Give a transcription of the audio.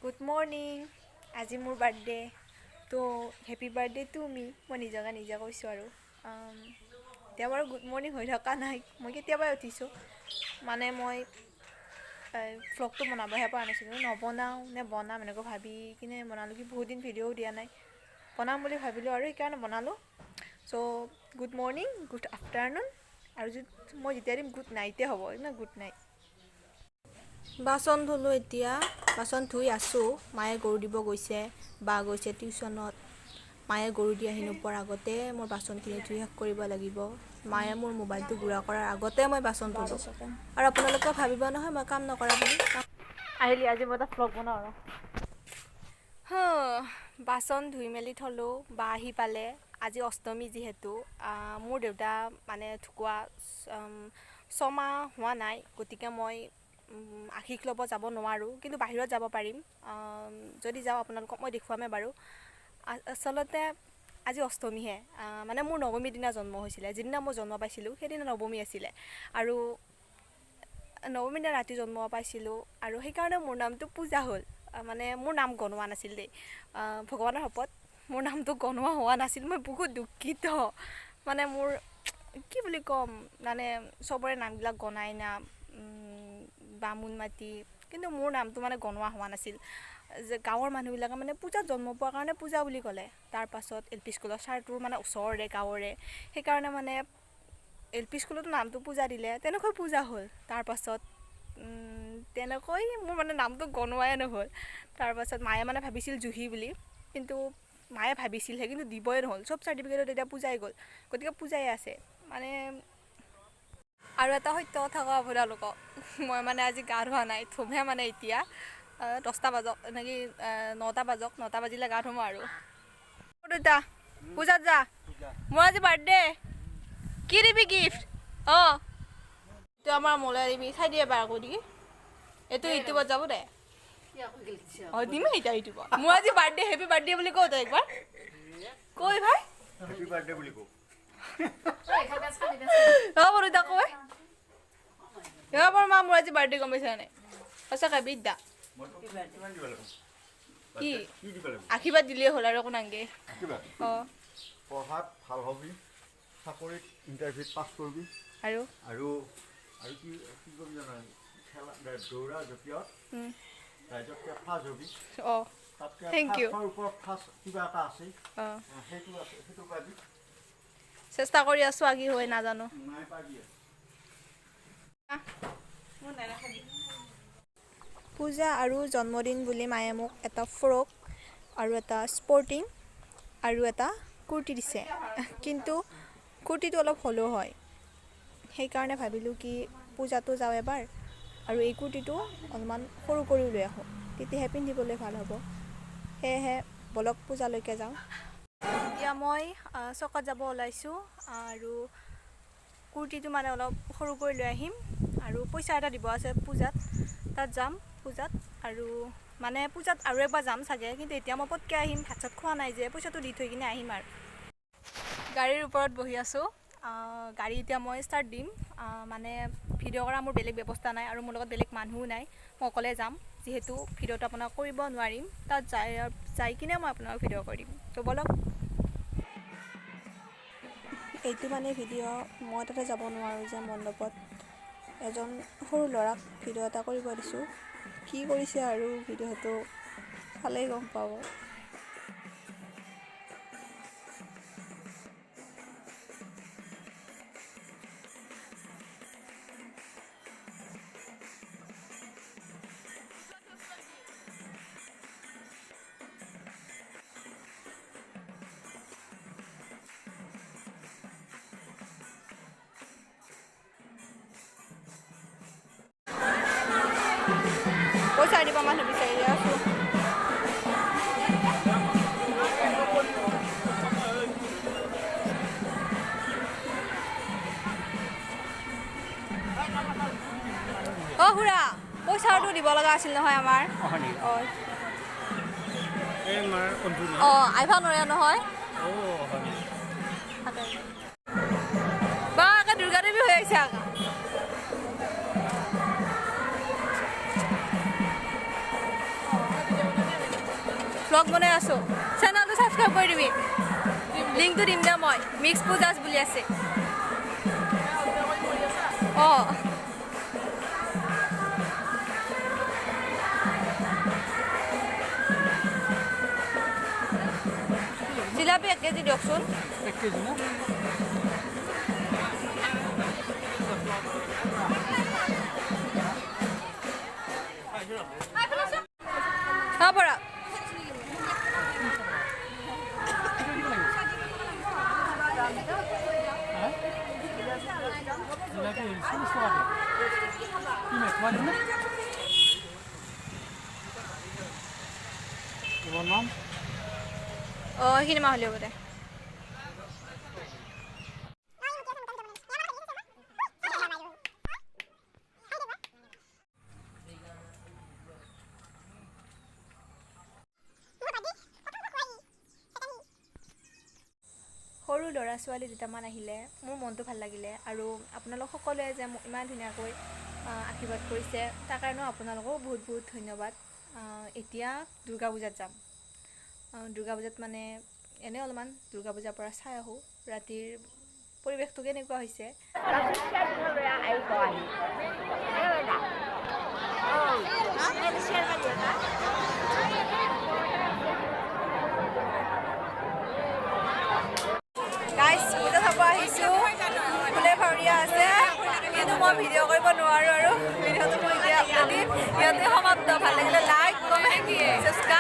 Good morning. আজি মোৰ birthday তো হেপী বাৰ্থডে টু মি। মই নিজে কৈছোঁ আৰু এতিয়া বাৰু গুড মৰ্ণিং হৈ থকা নাই, মই কেতিয়াবাই উঠিছোঁ। মানে মই ভ্লগটো বনাবহে পৰা নাছিলোঁ, নবনাওঁ নে বনাম এনেকৈ ভাবি কিনে বনালোঁ। কি বহুত দিন ভিডিঅ'ও দিয়া নাই, বনাম বুলি ভাবিলোঁ আৰু সেইকাৰণে বনালোঁ। চ' গুড মৰ্ণিং, গুড আফটাৰনুন, আৰু মই যেতিয়া দিম গুড নাইটে হ'ব না, গুড নাইট। বাচন ধুলোঁ, এতিয়া বাচন ধুই আছোঁ। মায়ে গৰু দিব গৈছে, বা গৈছে টিউশ্যনত। মায়ে গৰু দি আহি নোপোৱাৰ আগতে মোৰ বাচনখিনি ধুই শেষ কৰিব লাগিব। মায়ে মোৰ মোবাইলটো গুড়া কৰাৰ আগতে মই বাচন ধুলোঁ। আৰু আপোনালোকে ভাবিব নহয় মই কাম নকৰা বুলি। আহিলি আজি মই এটা ভ্লগ বনাওঁ আৰু বাচন ধুই মেলি থলোঁ। বা আহি পালে। আজি অষ্টমী যিহেতু, মোৰ দেউতা মানে ঢুকুৱা 6 মাহ হোৱা নাই, গতিকে মই আশীষ ল'ব যাব নোৱাৰোঁ, কিন্তু বাহিৰত যাব পাৰিম। যদি যাওঁ আপোনালোকক মই দেখুৱামেই বাৰু। আচলতে আজি অষ্টমীহে, মানে মোৰ নৱমীৰ দিনা জন্ম হৈছিলে। যিদিনা মই জন্ম পাইছিলোঁ সেইদিনা নৱমী আছিলে, আৰু নৱমীৰ দিনা ৰাতি জন্ম পাইছিলোঁ, আৰু সেইকাৰণে মোৰ নামটো পূজা হ'ল। মানে মোৰ নাম গনোৱা নাছিল দেই, ভগৱানৰ শপত মোৰ নামটো গনোৱা হোৱা নাছিল। মই বহুত দুখিত। মানে মোৰ কি বুলি ক'ম, মানে চবৰে নামবিলাক গনাই না, বামুণ মাটি, কিন্তু মোৰ নামটো মানে গনোৱা হোৱা নাছিল। যে গাঁৱৰ মানুহবিলাকে মানে পূজাত জন্ম পোৱাৰ কাৰণে পূজা বুলি ক'লে। তাৰপাছত LP স্কুলৰ ছাৰটোৰ মানে ওচৰৰে গাঁৱৰে, সেইকাৰণে মানে LP স্কুলতো নামটো পূজা দিলে, তেনেকৈ পূজা হ'ল। তাৰপাছত তেনেকৈ মোৰ মানে নামটো গনোৱাই নহ'ল। তাৰপাছত মায়ে মানে ভাবিছিল জুহি বুলি, কিন্তু মায়ে ভাবিছিলহে, কিন্তু দিবই নহ'ল। চব চাৰ্টিফিকেটত এতিয়া পূজাই গ'ল, গতিকে পূজাই আছে মানে। আৰু এটা সত্য কথা কওঁ আপোনালোকক, মই মানে আজি গা ধোৱা নাই, ধুমহে মানে এতিয়া 10টা বাজক এনেকৈ 9টা বাজক, 9টা বাজিলে গা ধুম আৰু। দেউতা পূজাত যা, মোৰ আজি বাৰ্থডে, কি দিবি গিফ্ট? এইটো আমাৰ মোলৈ দিবি, চাই দিয়ে এবাৰ আকৌ দিবি। এইটো ইউটিউবত যাব দে, দিমেই এতিয়া ইউটিউবত। মোৰ আজি বাৰ্থডে, হেপী বাৰ্থডে বুলি কওঁ তই একবাৰ, কৈ ভাই হেপী বাৰ্থডে বুলি কওঁ। বাৰু এতিয়া কৈ মা, মোৰ আজি বাৰ্থডে, গম পাইছা নাই? সঁচাকৈ বিদ্যা কি আশীৰ্বাদ দিলেই হ'ল আৰু একো নাংগে। পঢ়াত ভাল হবি, চাকৰিত ইণ্টাৰভিউত পাছ কৰিবি, আৰু কি কি কৰিবি জানো, খেলা দৌৰা জঁপিওৱাত ৰাইজতকৈ ফাৰ্ষ্ট হবি। তাতকৈ ফাৰ্ষ্টৰ ওপৰত ফাৰ্ষ্ট কিবা এটা আছে, সেইটো পাবি। চেষ্টা কৰি আছোঁ, আগি হৈ নাজানো। নাই পাবি। পূজা আৰু জন্মদিন বুলি মায়ে মোক এটা ফ্ৰক আৰু এটা স্পৰ্টিং আৰু এটা কুৰ্তি দিছে, কিন্তু কুৰ্তিটো অলপ হ'লেও হয়। সেইকাৰণে ভাবিলোঁ কি পূজাটো যাওঁ এবাৰ, আৰু এই কুৰ্তিটো অলপমান সৰু কৰি লৈ আহোঁ, তেতিয়াহে পিন্ধিবলৈ ভাল হ'ব। সেয়েহে বলক পূজালৈকে যাওঁ। এতিয়া মই চকত যাব ওলাইছোঁ, আৰু কুৰ্তিটো মানে অলপ সৰু কৰি লৈ আহিম, আৰু পইচা এটা দিব আছে পূজাত, তাত যাম পূজাত। আৰু মানে পূজাত আৰু এবাৰ যাম চাগে, কিন্তু এতিয়া মই পটকৈ আহিম, ভাত চাত খোৱা নাই যে, পইচাটো দি থৈ কিনে আহিম আৰু। গাড়ীৰ ওপৰত বহি আছোঁ, গাড়ী এতিয়া মই ষ্টাৰ্ট দিম। মানে ভিডিঅ' কৰা মোৰ বেলেগ ব্যৱস্থা নাই, আৰু মোৰ লগত বেলেগ মানুহো নাই, মই অকলে যাম। যিহেতু ভিডিঅ'টো আপোনাক কৰিব নোৱাৰিম, তাত যাই কিনে মই আপোনাক ভিডিঅ' কৰি দিম। ত' বলক। এইটো মানে ভিডিঅ' মই তাতে যাব নোৱাৰোঁ যে, মণ্ডপত এজন সৰু ল'ৰাক ভিডিঅ' এটা কৰিব দিছোঁ। কি কৰিছে আৰু ভিডিঅ'টো চালেই গম পাব। পইচা দিব মানুহ বিচাৰি আছোঁ। খুৰা, পইচাটো দিব লগা আছিল নহয় আমাৰ। আহিব নোৱাৰে নহয়। বা একে দুৰ্গা দেৱী হৈ আহিছে আকৌ। ব্লগ বনাই আছোঁ চেনেলটো ছাবস্ক্ৰাইব কৰি দিবি লিংকটো দিম দে মই মিক্স পূজাছ বুলি আছে অঁ জিলাপি 1 কেজি দিয়কচোন 1 কেজি না অঁ পৰা জিলাপি 40 টাকা কি মাছ মাছ না তোমাৰ নাম অঁ সেইখিনি মাহ হ'লেও দে সৰু ল'ৰা ছোৱালী দুটামান আহিলে মোৰ মনটো ভাল লাগিলে আৰু আপোনালোক সকলোৱে যে মোক ইমান ধুনীয়াকৈ আশীৰ্বাদ কৰিছে তাৰ কাৰণেও আপোনালোককো বহুত বহুত ধন্যবাদ এতিয়া দুৰ্গা পূজাত যাম দুৰ্গা পূজাত মানে এনেই অলপমান দুৰ্গা পূজাৰ পৰা চাই আহোঁ ৰাতিৰ পৰিৱেশটো কেনেকুৱা হৈছে গাইজ পূজা চাব আহিছোঁ ফুলে ভাৱৰীয়া আছে কিন্তু মই ভিডিঅ' কৰিব নোৱাৰোঁ আৰু ভিডিঅ'টো মই এতিয়া সিহঁতে সমাপ্ত ভাল লাগিলে লাইক কমেণ্ট ছাবস্ক্ৰাইব